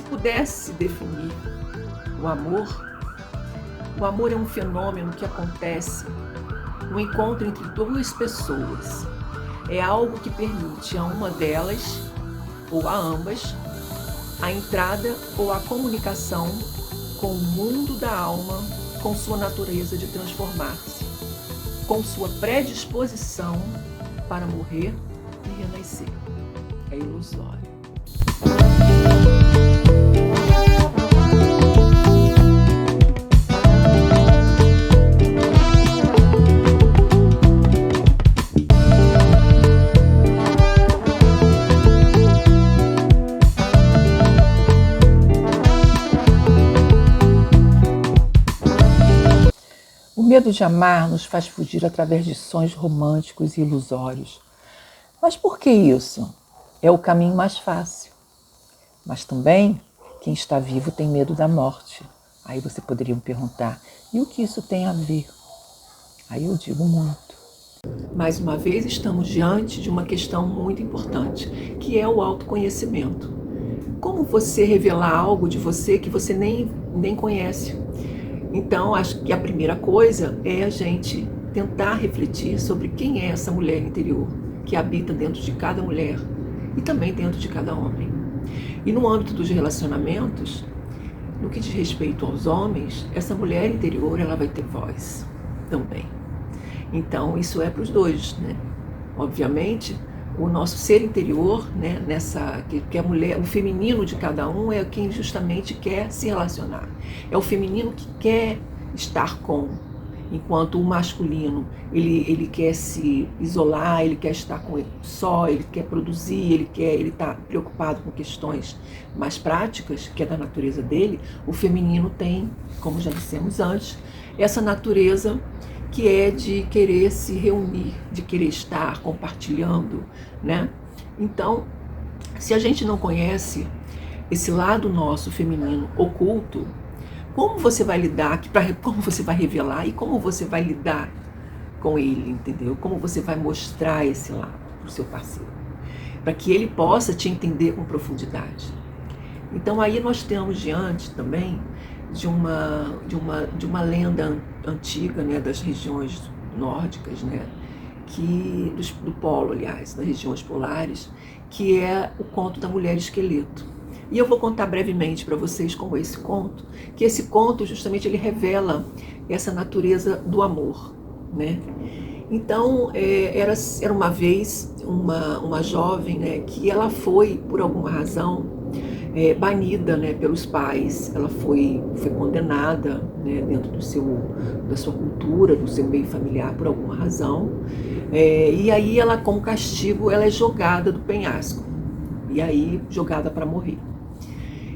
pudesse definir o amor é um fenômeno que acontece no encontro entre duas pessoas. É algo que permite a uma delas, ou a ambas, a entrada ou a comunicação com o mundo da alma, com sua natureza de transformar-se, com sua predisposição para morrer e renascer. É ilusório. O medo de amar nos faz fugir através de sonhos românticos e ilusórios. Mas por que isso? É o caminho mais fácil. Mas também, quem está vivo tem medo da morte. Aí você poderia me perguntar, e o que isso tem a ver? Aí eu digo muito. Mais uma vez estamos diante de uma questão muito importante, que é o autoconhecimento. Como você revelar algo de você que você nem conhece? Então, acho que a primeira coisa é a gente tentar refletir sobre quem é essa mulher interior, que habita dentro de cada mulher e também dentro de cada homem. E no âmbito dos relacionamentos, no que diz respeito aos homens, essa mulher interior ela vai ter voz também. Então, isso é para os dois, né? Obviamente, o nosso ser interior, né, que a mulher, o feminino de cada um é quem justamente quer se relacionar. É o feminino que quer estar com, enquanto o masculino, ele quer se isolar, ele quer estar com ele só, ele quer produzir, ele está preocupado com questões mais práticas, que é da natureza dele. O feminino tem, como já dissemos antes, essa natureza que é de querer se reunir, de querer estar compartilhando, né? Então, se a gente não conhece esse lado nosso feminino oculto, como você vai lidar, como você vai revelar e como você vai lidar com ele, entendeu? Como você vai mostrar esse lado para o seu parceiro, para que ele possa te entender com profundidade. Então aí nós temos diante também de uma lenda antiga, né, das regiões nórdicas, né, do polo, aliás, das regiões polares, que é o conto da mulher esqueleto. E eu vou contar brevemente para vocês como é esse conto, que esse conto justamente ele revela essa natureza do amor, né? Então, era uma vez uma jovem, né, que ela foi, por alguma razão, banida, né, pelos pais. Ela foi condenada, né, dentro da sua cultura, do seu meio familiar, por alguma razão. E aí ela, como castigo, ela é jogada do penhasco. E aí, jogada para morrer.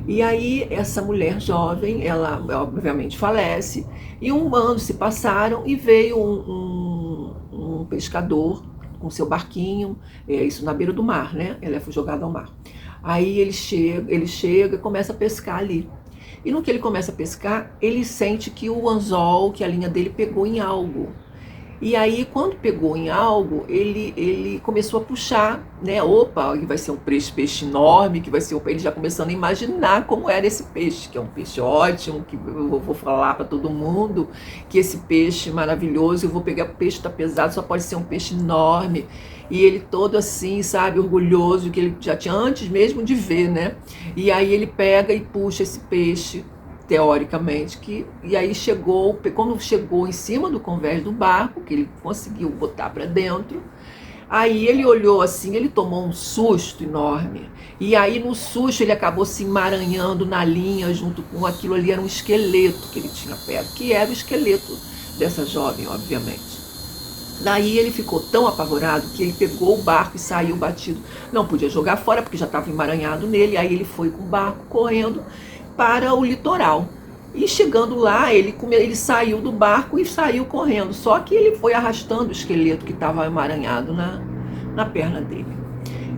E aí, essa mulher jovem, ela obviamente falece, e anos se passaram e veio um pescador com seu barquinho, isso na beira do mar, né? Ela foi jogada ao mar. Aí ele chega e começa a pescar ali. E no que ele começa a pescar, ele sente que o anzol, que a linha dele pegou em algo. E aí, quando pegou em algo, ele começou a puxar, né? Opa, vai ser um peixe enorme, que vai ser ele já começando a imaginar como era esse peixe, que é um peixe ótimo, que eu vou falar para todo mundo, que esse peixe maravilhoso, eu vou pegar, o peixe está pesado, só pode ser um peixe enorme. E ele todo assim, sabe, orgulhoso, que ele já tinha antes mesmo de ver, né? E aí ele pega e puxa esse peixe, teoricamente, e aí quando chegou em cima do convés do barco, que ele conseguiu botar para dentro, aí ele olhou assim, ele tomou um susto enorme, e aí no susto ele acabou se emaranhando na linha, junto com aquilo ali, era um esqueleto que ele tinha perto, que era o esqueleto dessa jovem, obviamente. Daí ele ficou tão apavorado que ele pegou o barco e saiu batido. Não podia jogar fora porque já estava emaranhado nele, aí ele foi com o barco correndo para o litoral. E chegando lá, ele saiu do barco e saiu correndo. Só que ele foi arrastando o esqueleto que estava emaranhado na perna dele.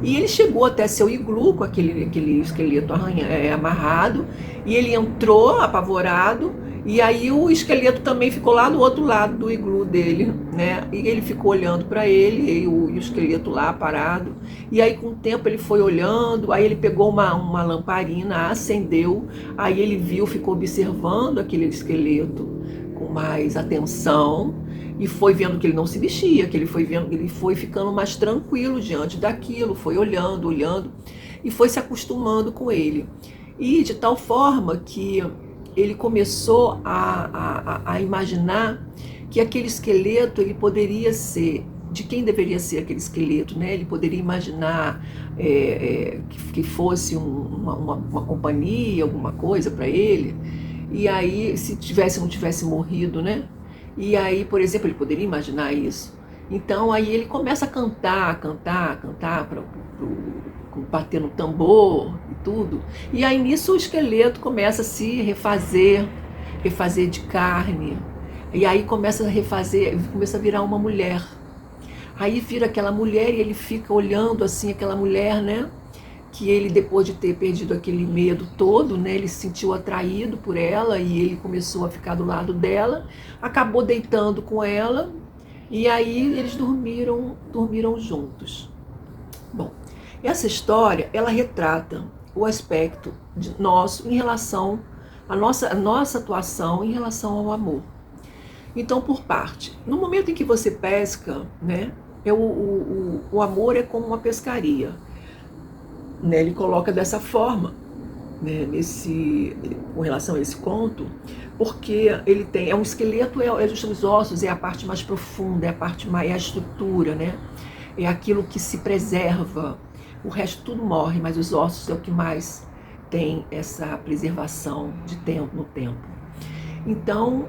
E ele chegou até seu iglu com aquele esqueleto amarrado, e ele entrou apavorado, e aí o esqueleto também ficou lá do outro lado do iglu dele, né? E ele ficou olhando para ele, e o esqueleto lá parado. E aí com o tempo ele foi olhando, aí ele pegou uma lamparina, acendeu, aí ele viu, ficou observando aquele esqueleto com mais atenção, e foi vendo que ele não se mexia, que ele foi vendo, ele foi ficando mais tranquilo diante daquilo, foi olhando, e foi se acostumando com ele. E de tal forma que ele começou a imaginar que aquele esqueleto, ele poderia ser, de quem deveria ser aquele esqueleto, né? Ele poderia imaginar que fosse uma companhia, alguma coisa para ele, e aí se não tivesse morrido, né? E aí, por exemplo, ele poderia imaginar isso. Então aí ele começa a cantar, bater no tambor e tudo. E aí nisso o esqueleto começa a se refazer de carne. E aí começa a virar uma mulher. Aí vira aquela mulher e ele fica olhando assim aquela mulher, né? Que ele, depois de ter perdido aquele medo todo, né, ele se sentiu atraído por ela e ele começou a ficar do lado dela, acabou deitando com ela e aí eles dormiram juntos. Bom, essa história, ela retrata o aspecto nosso em relação à nossa atuação em relação ao amor. Então, por parte, no momento em que você pesca, né, o amor é como uma pescaria. Né, ele coloca dessa forma, né, com relação a esse conto, porque ele tem, um esqueleto, justamente os ossos, é a parte mais profunda, é a estrutura, né, é aquilo que se preserva, o resto tudo morre, mas os ossos é o que mais tem essa preservação no tempo. Então,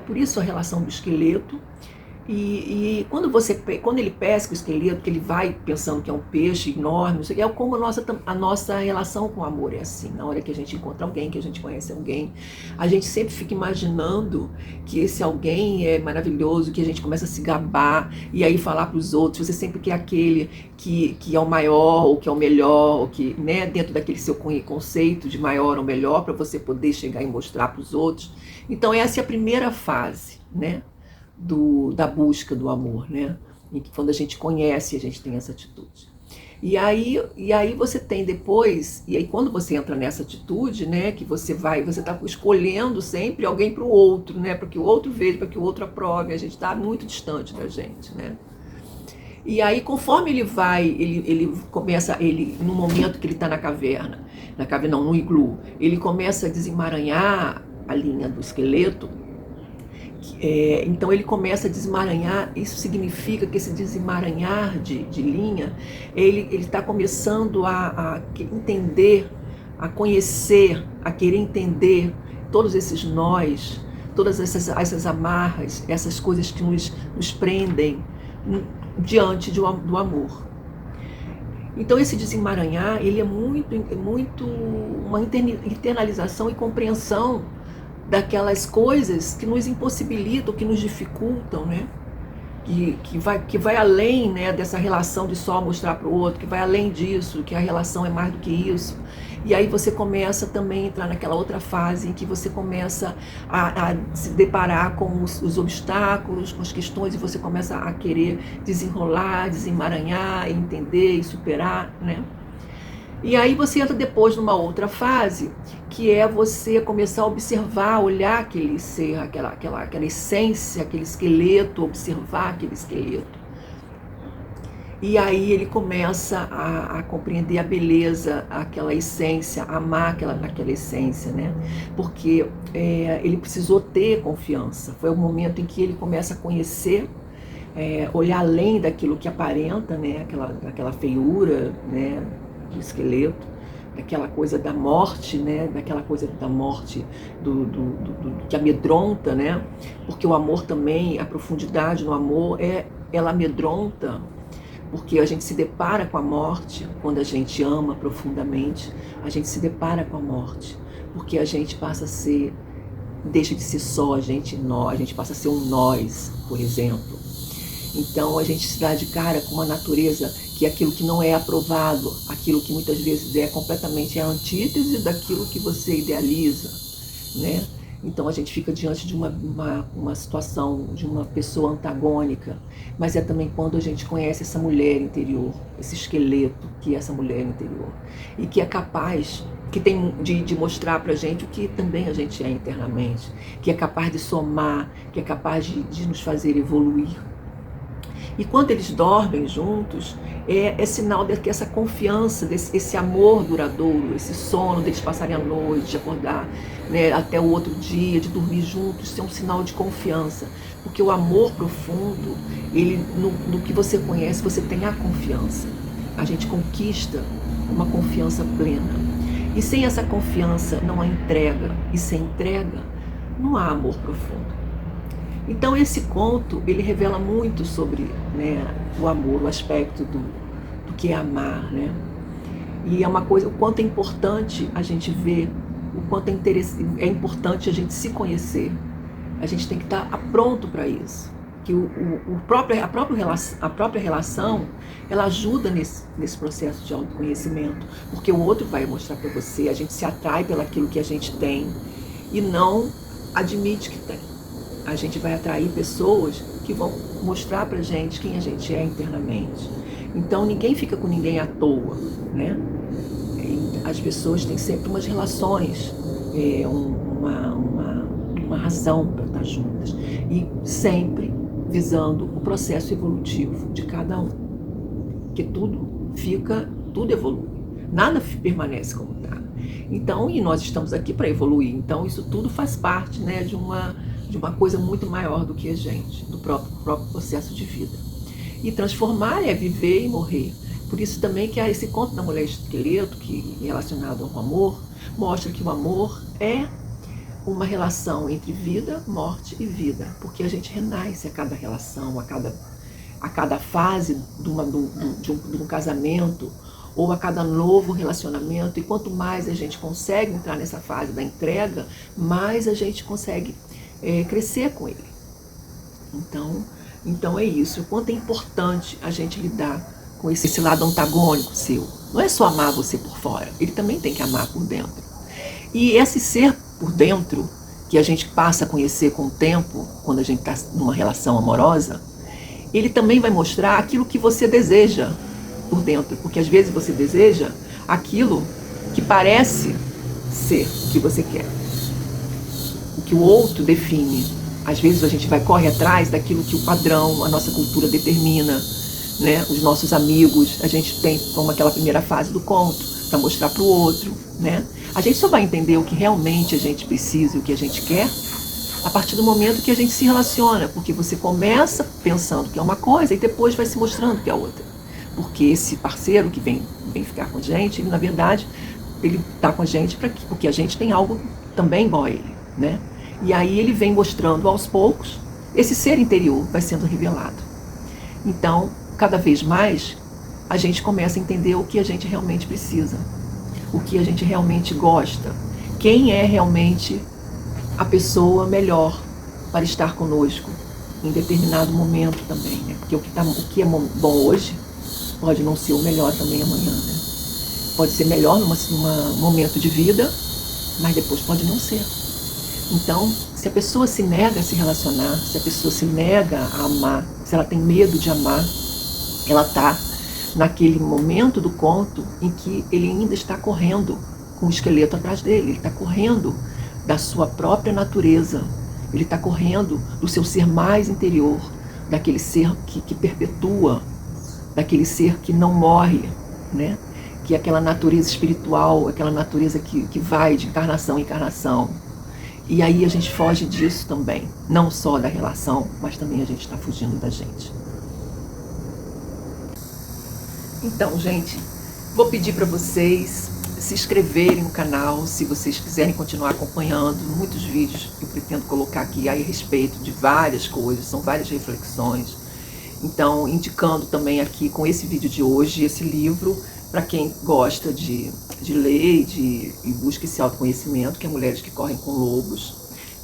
por isso a relação do esqueleto. E quando ele pesca o esqueleto, que ele vai pensando que é um peixe enorme, não sei o que, é como a nossa relação com o amor é assim. Na hora que a gente encontra alguém, que a gente conhece alguém, a gente sempre fica imaginando que esse alguém é maravilhoso, que a gente começa a se gabar e aí falar para os outros. Você sempre quer aquele que é o maior, ou que é o melhor, ou que, né, dentro daquele seu conceito de maior ou melhor, para você poder chegar e mostrar para os outros. Então essa é a primeira fase, né? Da busca do amor, né? E quando a gente conhece, a gente tem essa atitude. E aí você tem depois, e aí quando você entra nessa atitude, né, que você está escolhendo sempre alguém para o outro, né, para que o outro veja, para que o outro aprove, a gente está muito distante da gente, né? E aí conforme ele começa, no momento que ele está na caverna não, no iglu, ele começa a desemaranhar a linha do esqueleto. Então ele começa a desemaranhar. Isso significa que esse desemaranhar de linha, ele está começando a entender, a conhecer, a querer entender todos esses nós, todas essas amarras, essas coisas que nos prendem diante do amor. Então esse desemaranhar, ele é muito uma internalização e compreensão daquelas coisas que nos impossibilitam, que nos dificultam, né? Que vai além, né, dessa relação de só mostrar para o outro, que vai além disso, que a relação é mais do que isso. E aí você começa também a entrar naquela outra fase em que você começa a se deparar com os obstáculos, com as questões, e você começa a querer desenrolar, desemaranhar, entender e superar, né? E aí você entra depois numa outra fase, que é você começar a observar, olhar aquele ser, aquela essência, aquele esqueleto, observar aquele esqueleto. E aí ele começa a compreender a beleza, aquela essência, amar aquela essência, né? Porque ele precisou ter confiança. Foi o momento em que ele começa a conhecer, olhar além daquilo que aparenta, né? Aquela feiura, né? Do esqueleto, daquela coisa da morte, né? Daquela coisa da morte que amedronta, né? Porque o amor também, a profundidade no amor, ela amedronta, porque a gente se depara com a morte. Quando a gente ama profundamente, a gente se depara com a morte, porque a gente passa a ser, deixa de ser só a gente passa a ser um nós, por exemplo. Então a gente se dá de cara com uma natureza que é aquilo que não é aprovado, aquilo que muitas vezes é completamente a antítese daquilo que você idealiza, né? Então a gente fica diante de uma situação, de uma pessoa antagônica, mas é também quando a gente conhece essa mulher interior, esse esqueleto que é essa mulher interior, e que é capaz, que tem de mostrar pra gente o que também a gente é internamente, que é capaz de somar, que é capaz de nos fazer evoluir. E quando eles dormem juntos, é sinal de que essa confiança, esse amor duradouro, esse sono deles passarem a noite, de acordar, né, até o outro dia, de dormir juntos, isso é um sinal de confiança. Porque o amor profundo, ele, no que você conhece, você tem a confiança. A gente conquista uma confiança plena. E sem essa confiança não há entrega. E sem entrega não há amor profundo. Então esse conto, ele revela muito sobre, né, o amor, o aspecto do que é amar, né? E é uma coisa, o quanto é importante a gente ver, o quanto é importante a gente se conhecer. A gente tem que estar pronto para isso. Que a própria relação, ela ajuda nesse processo de autoconhecimento, porque o outro vai mostrar para você, a gente se atrai pelaquilo que a gente tem e não admite que tem. A gente vai atrair pessoas que vão mostrar pra gente quem a gente é internamente. Então ninguém fica com ninguém à toa, né? As pessoas têm sempre umas relações, uma razão para estar juntas. E sempre visando o processo evolutivo de cada um. Porque tudo evolui. Nada permanece como está. Então, e nós estamos aqui para evoluir. Então isso tudo faz parte, né, de uma coisa muito maior do que a gente, do próprio processo de vida. E transformar é viver e morrer. Por isso também que há esse conto da mulher esqueleto, que relacionado ao amor, mostra que o amor é uma relação entre vida, morte e vida. Porque a gente renasce a cada relação, a cada fase de um casamento, ou a cada novo relacionamento. E quanto mais a gente consegue entrar nessa fase da entrega, mais a gente consegue crescer com ele. Então é isso. O quanto é importante a gente lidar com esse lado antagônico seu. Não é só amar você por fora, ele também tem que amar por dentro. E esse ser por dentro, que a gente passa a conhecer com o tempo, quando a gente está numa relação amorosa, ele também vai mostrar aquilo que você deseja por dentro. Porque às vezes você deseja aquilo que parece ser o que você quer. O que o outro define. Às vezes a gente corre atrás daquilo que o padrão, a nossa cultura determina, né? Os nossos amigos, a gente tem como aquela primeira fase do conto, para mostrar para o outro, né? A gente só vai entender o que realmente a gente precisa e o que a gente quer a partir do momento que a gente se relaciona, porque você começa pensando que é uma coisa e depois vai se mostrando que é outra. Porque esse parceiro que vem ficar com a gente, ele, na verdade, ele está com a gente porque a gente tem algo também igual a ele, né? E aí ele vem mostrando aos poucos, esse ser interior vai sendo revelado. Então, cada vez mais, a gente começa a entender o que a gente realmente precisa, o que a gente realmente gosta, quem é realmente a pessoa melhor para estar conosco em determinado momento também, né? Porque o que é bom hoje pode não ser o melhor também amanhã, né? Pode ser melhor num momento de vida, mas depois pode não ser. Então, se a pessoa se nega a se relacionar, se a pessoa se nega a amar, se ela tem medo de amar, ela está naquele momento do conto em que ele ainda está correndo com o esqueleto atrás dele, ele está correndo da sua própria natureza, ele está correndo do seu ser mais interior, daquele ser que perpetua, daquele ser que não morre, né? Que é aquela natureza espiritual, aquela natureza que vai de encarnação em encarnação. E aí a gente foge disso também, não só da relação, mas também a gente está fugindo da gente. Então, gente, vou pedir para vocês se inscreverem no canal, se vocês quiserem continuar acompanhando muitos vídeos que eu pretendo colocar aqui a respeito de várias coisas, são várias reflexões. Então, indicando também aqui com esse vídeo de hoje, esse livro, para quem gosta de ler e busca esse autoconhecimento, que é Mulheres que Correm com Lobos,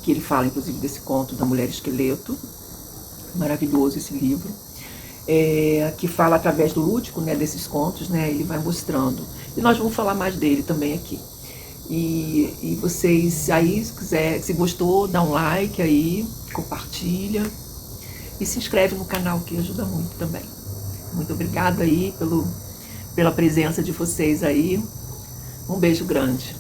que ele fala inclusive desse conto da mulher esqueleto, maravilhoso esse livro. que fala através do lúdico, né, desses contos, né, ele vai mostrando. E nós vamos falar mais dele também aqui. E vocês aí, se quiser, se gostou, dá um like aí, compartilha e se inscreve no canal, que ajuda muito também. Muito obrigada aí pela presença de vocês aí. Um beijo grande.